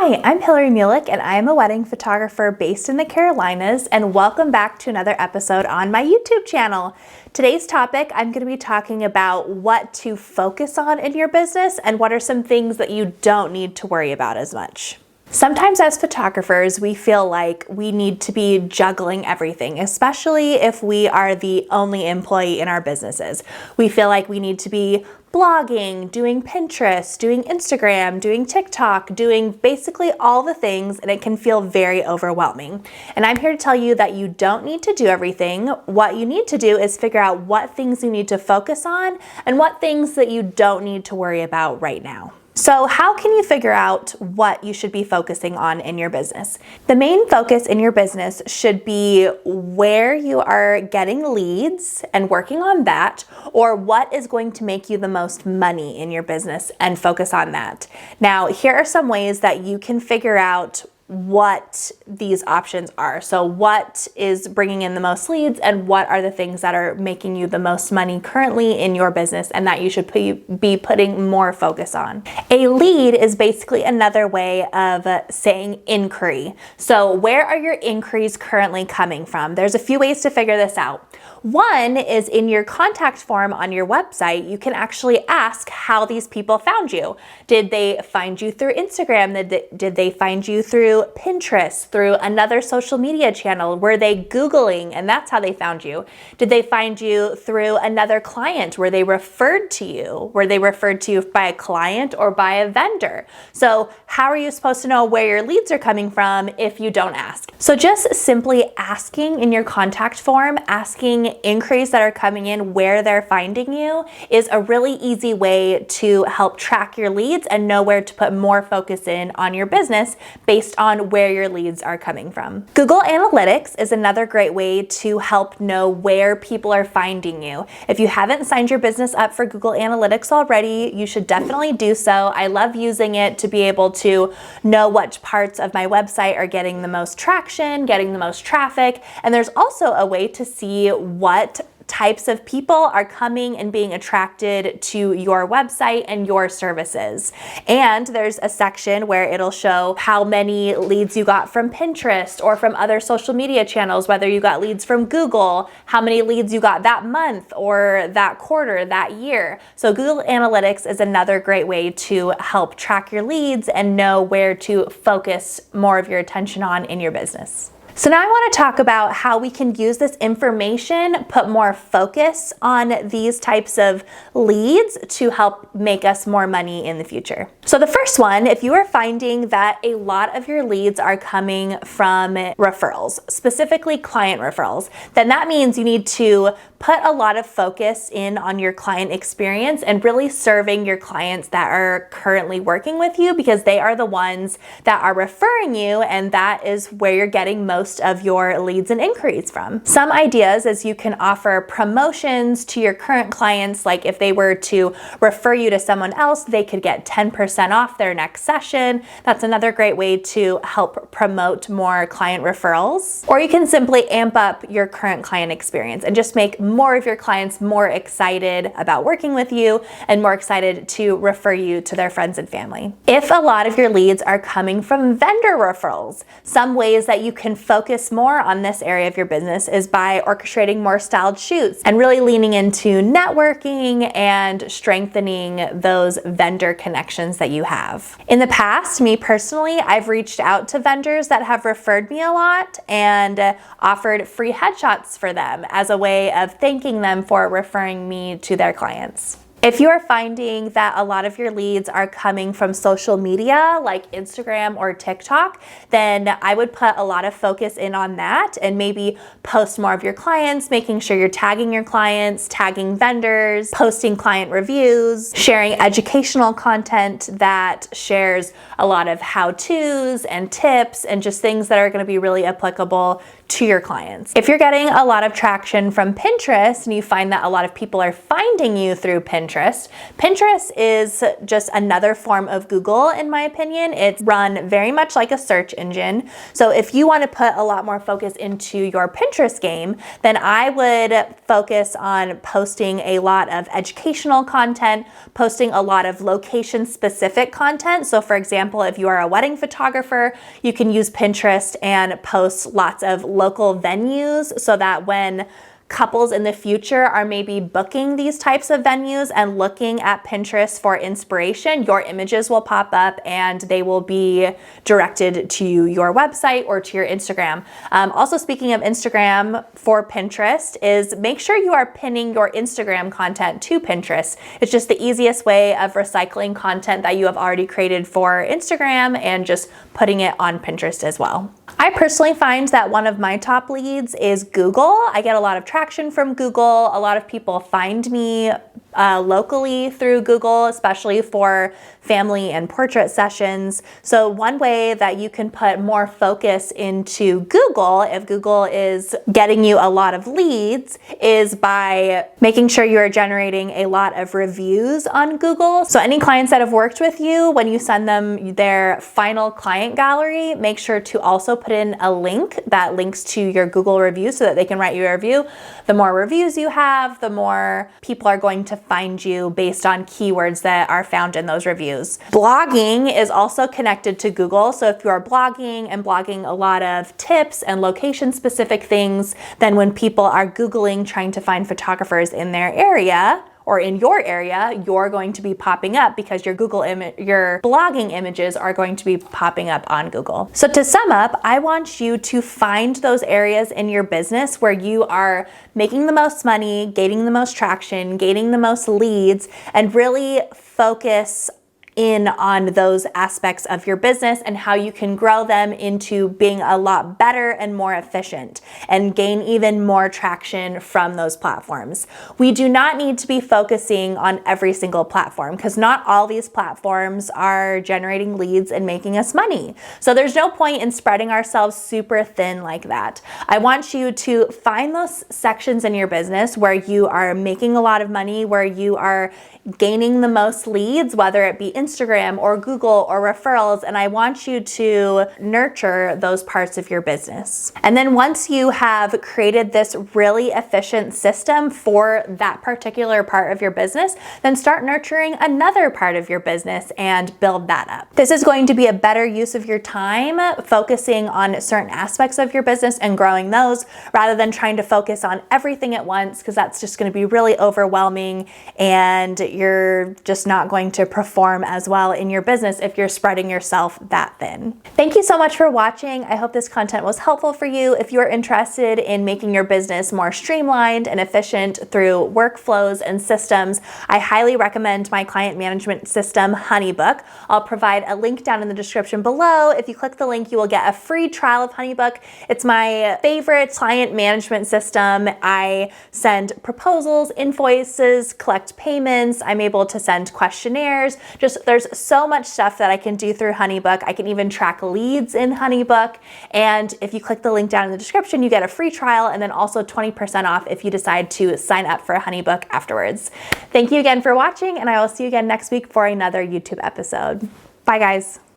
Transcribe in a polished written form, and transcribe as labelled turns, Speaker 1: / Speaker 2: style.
Speaker 1: Hi, I'm Hillary Mulick, and I am a wedding photographer based in the Carolinas, and welcome back to another episode on my YouTube channel. Today's topic, I'm going to be talking about what to focus on in your business and what are some things that you don't need to worry about as much. Sometimes as photographers, we feel like we need to be juggling everything, especially if we are the only employee in our businesses. We feel like we need to be blogging, doing Pinterest, doing Instagram, doing TikTok, doing basically all the things, and it can feel very overwhelming. And I'm here to tell you that you don't need to do everything. What you need to do is figure out what things you need to focus on and what things that you don't need to worry about right now. So how can you figure out what you should be focusing on in your business? The main focus in your business should be where you are getting leads and working on that, or what is going to make you the most money in your business and focus on that. Now, here are some ways that you can figure out what these options are. So what is bringing in the most leads and what are the things that are making you the most money currently in your business and that you should be putting more focus on. A lead is basically another way of saying inquiry. So where are your inquiries currently coming from? There's a few ways to figure this out. One is in your contact form on your website, you can actually ask how these people found you. Did they find you through Instagram? Did they find you through Pinterest, through another social media channel? Were they Googling and that's how they found you? Did they find you through another client? Were they referred to you? Were they referred to you by a client or by a vendor? So how are you supposed to know where your leads are coming from if you don't ask? So just simply asking in your contact form, asking inquiries that are coming in where they're finding you is a really easy way to help track your leads and know where to put more focus in on your business based on where your leads are coming from. Google Analytics is another great way to help know where people are finding you. If you haven't signed your business up for Google Analytics already, you should definitely do so. I love using it to be able to know which parts of my website are getting the most traction, getting the most traffic, and there's also a way to see what types of people are coming and being attracted to your website and your services. And there's a section where it'll show how many leads you got from Pinterest or from other social media channels, whether you got leads from Google, how many leads you got that month or that quarter, that year. So Google Analytics is another great way to help track your leads and know where to focus more of your attention on in your business. So now I want to talk about how we can use this information, put more focus on these types of leads to help make us more money in the future. So the first one, if you are finding that a lot of your leads are coming from referrals, specifically client referrals, then that means you need to put a lot of focus in on your client experience and really serving your clients that are currently working with you, because they are the ones that are referring you and that is where you're getting most of your leads and inquiries from. Some ideas is you can offer promotions to your current clients, like if they were to refer you to someone else, they could get 10% off their next session. That's another great way to help promote more client referrals. Or you can simply amp up your current client experience and just make more of your clients more excited about working with you and more excited to refer you to their friends and family. If a lot of your leads are coming from vendor referrals, some ways that you can focus more on this area of your business is by orchestrating more styled shoots and really leaning into networking and strengthening those vendor connections that you have. In the past, me personally, I've reached out to vendors that have referred me a lot and offered free headshots for them as a way of thanking them for referring me to their clients. If you are finding that a lot of your leads are coming from social media like Instagram or TikTok, then I would put a lot of focus in on that and maybe post more of your clients, making sure you're tagging your clients, tagging vendors, posting client reviews, sharing educational content that shares a lot of how-tos and tips and just things that are going to be really applicable to your clients. If you're getting a lot of traction from Pinterest and you find that a lot of people are finding you through Pinterest, Pinterest. Pinterest is just another form of Google, in my opinion. It's run very much like a search engine. So if you want to put a lot more focus into your Pinterest game, then I would focus on posting a lot of educational content, posting a lot of location-specific content. So for example, if you are a wedding photographer, you can use Pinterest and post lots of local venues so that when couples in the future are maybe booking these types of venues and looking at Pinterest for inspiration, your images will pop up and they will be directed to your website or to your Instagram. Also, speaking of Instagram for Pinterest, is make sure you are pinning your Instagram content to Pinterest. It's just the easiest way of recycling content that you have already created for Instagram and just putting it on Pinterest as well. I personally find that one of my top leads is Google. I get a lot of traction from Google. A lot of people find me locally through Google, especially for family and portrait sessions. So one way that you can put more focus into Google, if Google is getting you a lot of leads, is by making sure you are generating a lot of reviews on Google. So any clients that have worked with you, when you send them their final client gallery, make sure to also put in a link that links to your Google reviews so that they can write you a review. The more reviews you have, the more people are going to find you based on keywords that are found in those reviews. Blogging is also connected to Google. So if you are blogging and blogging a lot of tips and location-specific things, then when people are Googling trying to find photographers in their area, or in your area, you're going to be popping up because your your blogging images are going to be popping up on Google. So to sum up, I want you to find those areas in your business where you are making the most money, gaining the most traction, gaining the most leads, and really focus in on those aspects of your business and how you can grow them into being a lot better and more efficient and gain even more traction from those platforms. We do not need to be focusing on every single platform because not all these platforms are generating leads and making us money. So there's no point in spreading ourselves super thin like that. I want you to find those sections in your business where you are making a lot of money, where you are gaining the most leads, whether it be Instagram or Google or referrals, and I want you to nurture those parts of your business. And then once you have created this really efficient system for that particular part of your business, then start nurturing another part of your business and build that up. This is going to be a better use of your time, focusing on certain aspects of your business and growing those rather than trying to focus on everything at once, because that's just going to be really overwhelming and you're just not going to perform as well in your business if you're spreading yourself that thin. Thank you so much for watching. I hope this content was helpful for you. If you're interested in making your business more streamlined and efficient through workflows and systems, I highly recommend my client management system, HoneyBook. I'll provide a link down in the description below. If you click the link, you will get a free trial of HoneyBook. It's my favorite client management system. I send proposals, invoices, collect payments. I'm able to send questionnaires. There's so much stuff that I can do through HoneyBook. I can even track leads in HoneyBook. And if you click the link down in the description, you get a free trial and then also 20% off if you decide to sign up for a HoneyBook afterwards. Thank you again for watching, and I will see you again next week for another YouTube episode. Bye, guys.